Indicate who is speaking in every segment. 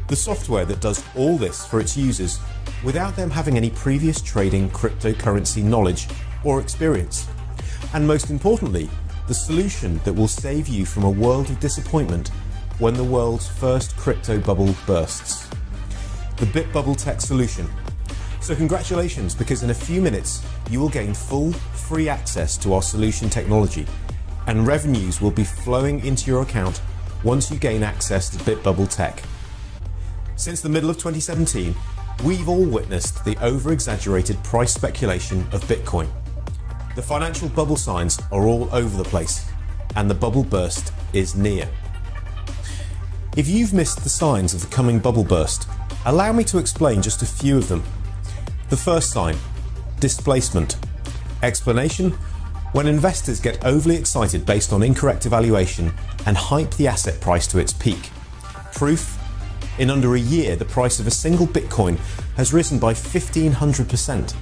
Speaker 1: The software that does all this for its users without them having any previous trading cryptocurrency knowledge or experience. And most importantly, the solution that will save you from a world of disappointment when the world's first crypto bubble bursts. The BitBubble Tech solution. So congratulations, because in a few minutes you will gain full free access to our solution technology, and revenues will be flowing into your account once you gain access to BitBubble Tech. Since the middle of 2017, we've all witnessed the over-exaggerated price speculation of Bitcoin. The financial bubble signs are all over the place, and the bubble burst is near. If you've missed the signs of the coming bubble burst, allow me to explain just a few of them. The first sign, displacement. Explanation: when investors get overly excited based on incorrect evaluation and hype the asset price to its peak. Proof: in under a year, the price of a single Bitcoin has risen by 1,500%.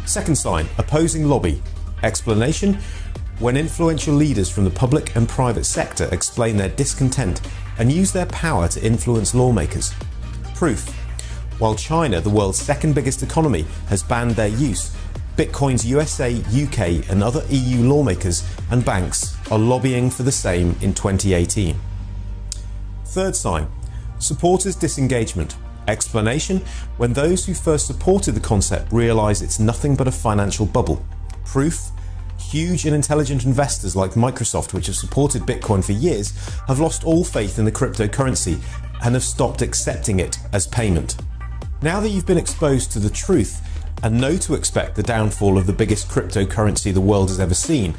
Speaker 1: Second sign, opposing lobby. Explanation: when influential leaders from the public and private sector explain their discontent and use their power to influence lawmakers. Proof: while China, the world's second biggest economy, has banned their use, Bitcoin's USA, UK and other EU lawmakers and banks are lobbying for the same in 2018. Third sign, supporters' disengagement. Explanation: when those who first supported the concept realise it's nothing but a financial bubble. Proof: huge and intelligent investors like Microsoft, which have supported Bitcoin for years, have lost all faith in the cryptocurrency and have stopped accepting it as payment. Now that you've been exposed to the truth and know to expect the downfall of the biggest cryptocurrency the world has ever seen,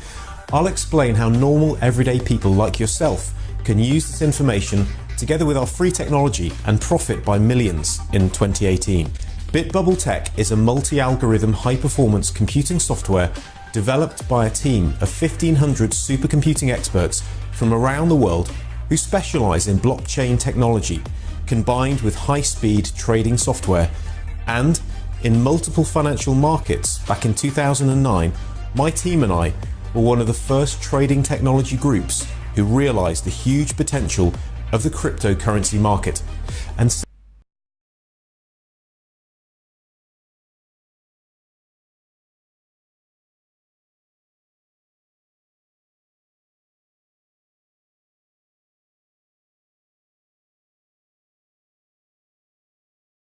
Speaker 1: I'll explain how normal everyday people like yourself can use this information together with our free technology and profit by millions in 2018. BitBubble Tech is a multi-algorithm high-performance computing software developed by a team of 1,500 supercomputing experts from around the world who specialize in blockchain technology, combined with high-speed trading software. And in multiple financial markets back in 2009, my team and I were one of the first trading technology groups who realized the huge potential of the cryptocurrency market. And